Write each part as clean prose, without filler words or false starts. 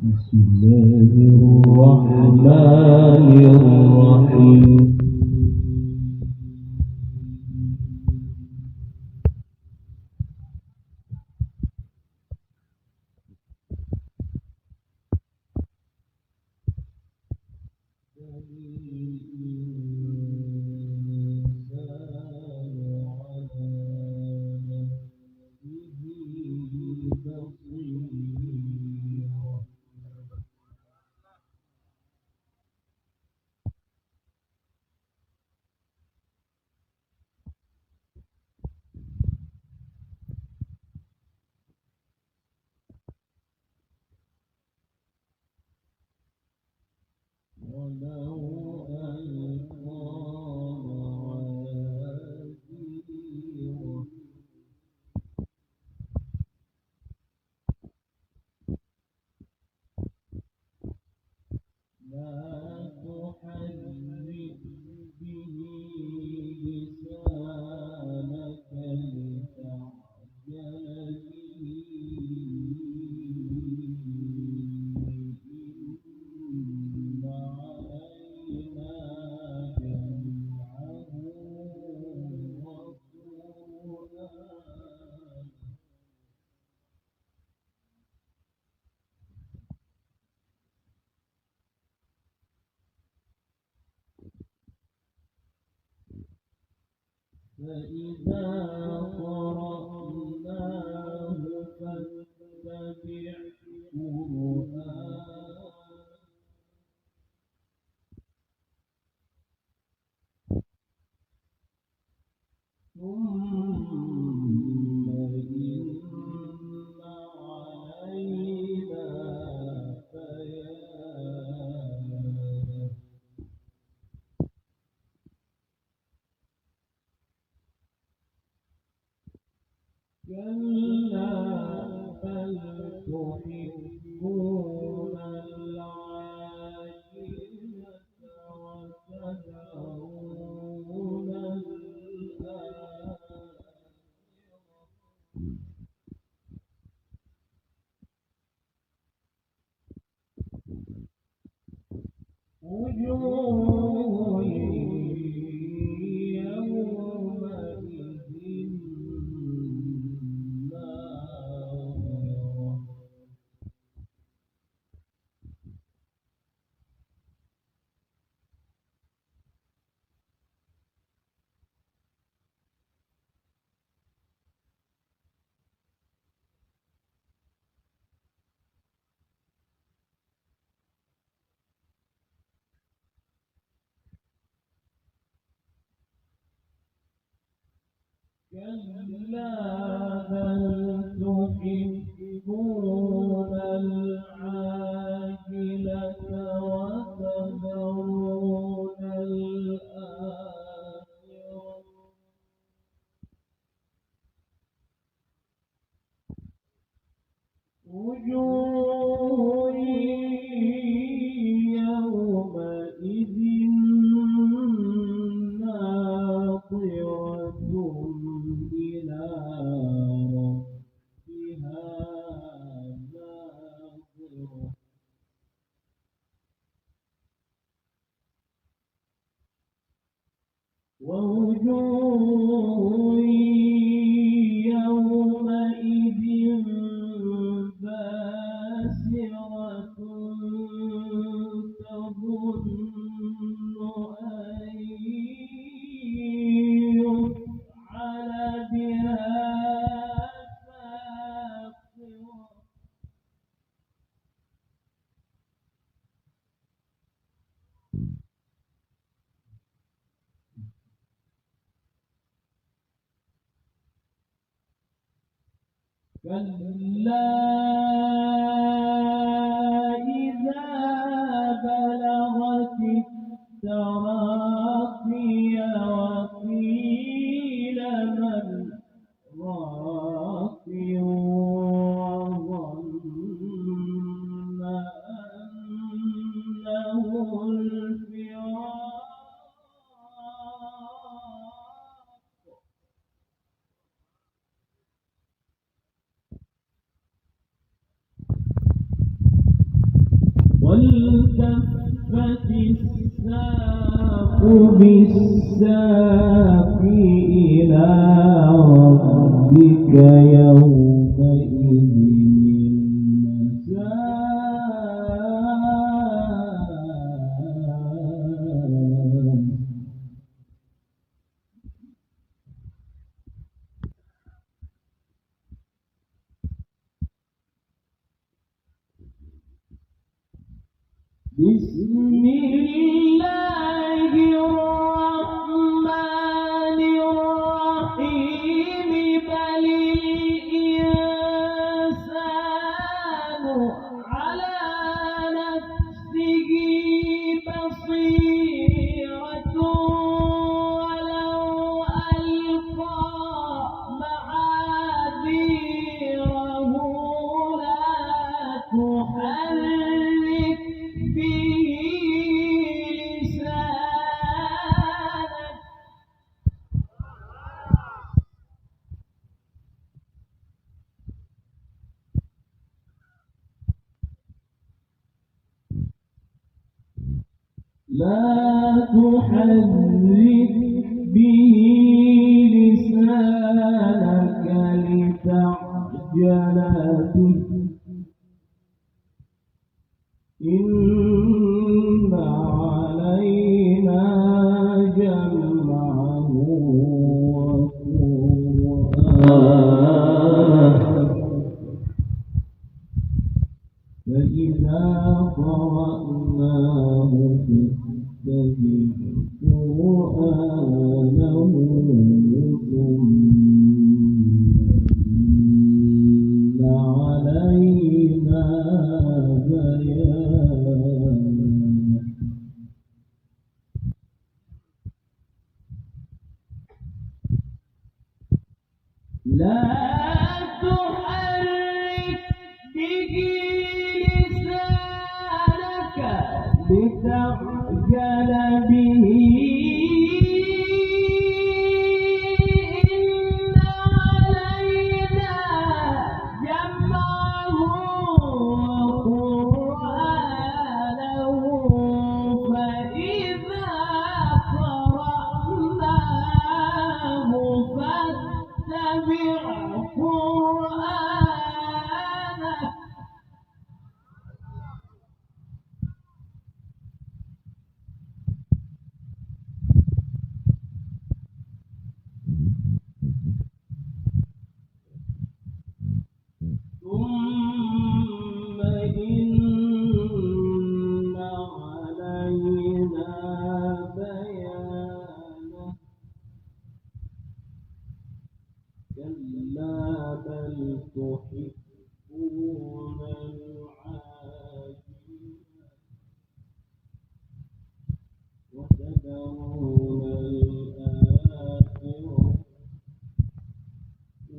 بسم الله الرحمن الرحيم. فإذا قرأناه فاتبع قرآنه ثم إن علينا بيانه كلا بل تحبون العاجلة وتذرون الآخرة وجوه يومئذ ناظرة كلا بل تحبون العاجلة وتذرون الآخرة وجوه يومئذ ناظرة إلى ربها ناظرة ووجوه يومئذ باسرة تظن أن يفعل بها فاقرة كلا إذا بلغت التراقي وقيل من راق وظن أنه الفراق والتفت الساق بالساق إلى ربك يومئذ المساق. بسم الله الرحمن الرحيم بل الإنسان على نفسه بصيرة ولو ألقى معاذيره لا تحرك به لسانك لتعجل به إن علينا جمعه وقرآنه فإذا قرأناه فاتبع قرآنه ثم علينا بيانه. لا تحرك به لسانك لتعجل به إن علينا جمعه وقرآنه فإذا قرأناه فاتبع قرآنه ثم إن علينا بيانه. كلا بل تحبون العاجلة وتذرون الآخرة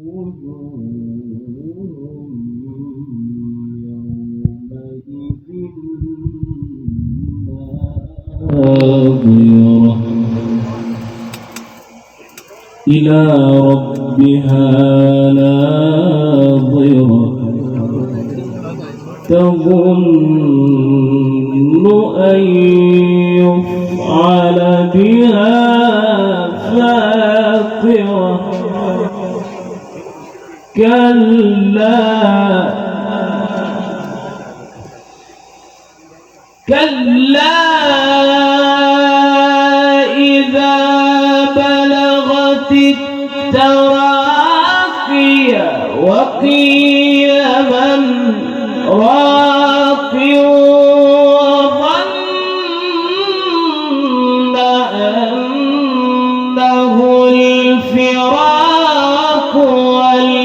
وجوه يومئذ ناظرة إلى ربها ناظرة تظن أن يفعل بها فاقرة كلا إذا بلغت التراقي وقيل من راق وظن أنه الفراق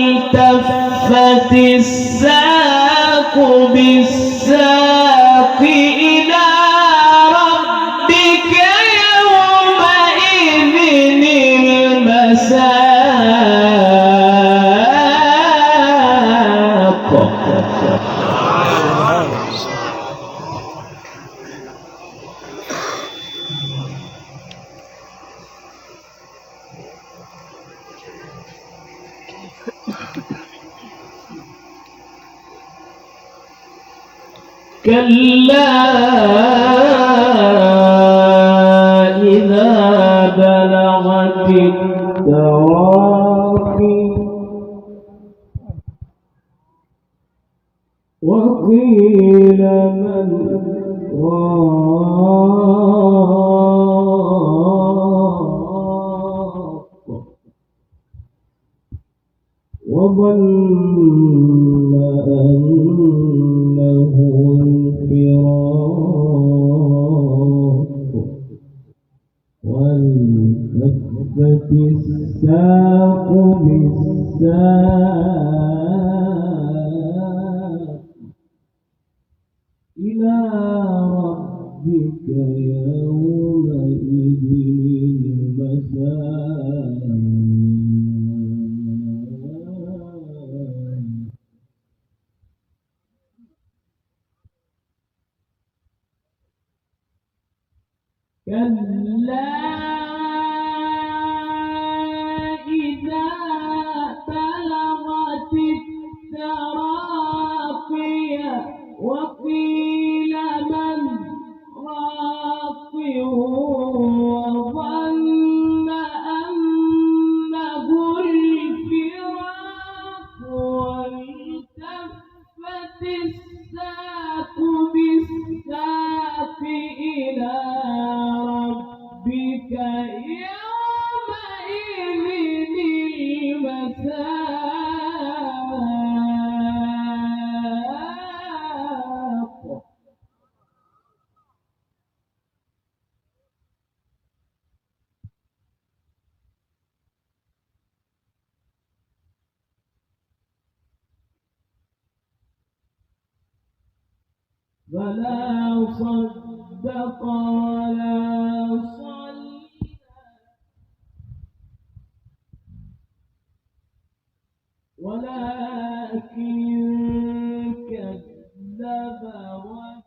والتفت الساق بالساق إلى ربك يومئذ المساق. كلا إذا بلغت التراقي وقيل من راق وظن أنه الفراق والتفت الساق بالساق إلى ربك يومئذ المساق كلا إذا بلغت التراقي وقيل من راق وظن أنه الفراق والتفت الساق بالساق إلى ربك يومئذ المساق فلا صدق ولا صلى ولكن كذب وتولى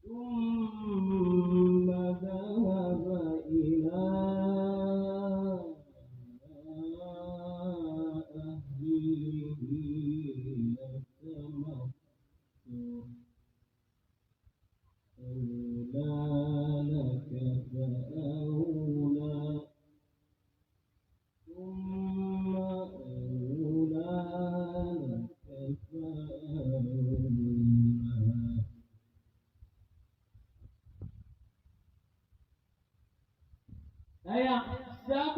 ثم ذهب إلى أهله يتمطى أولى لك فأولى ثم أولى لك فأولى أيحسب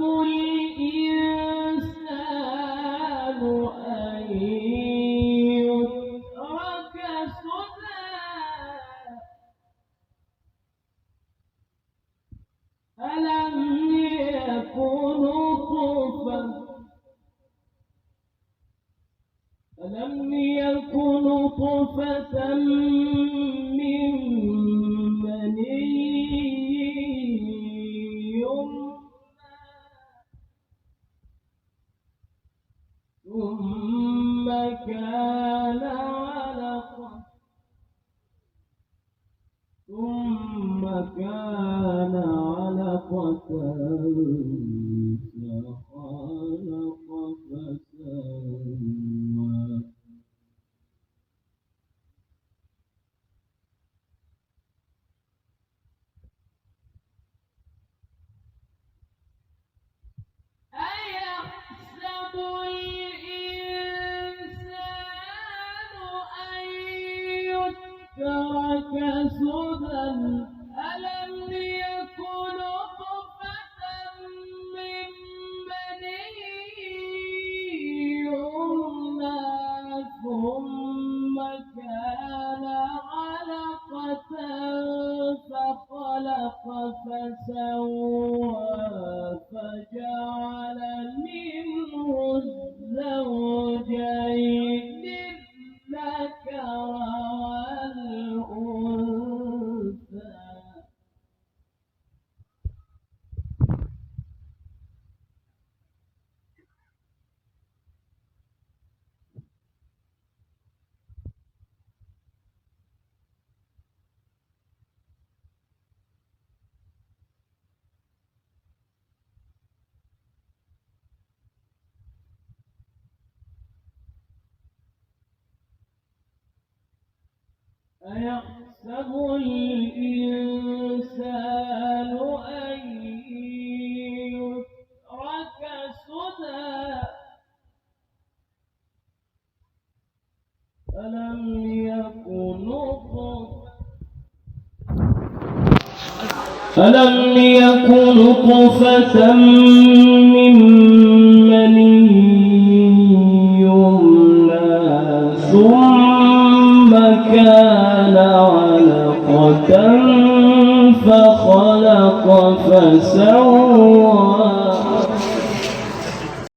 الإنسان أن يترك سدى ألم يكن نطفة من مني ثم كان علقة فخلق فسوى أيحسب الإنسان أن يترك سدى ألم يكن نطفة من أيحسب الإنسان أن يترك سدى ألم يكن نطفة من مني يمنى ثم كان علقة فخلق فسوى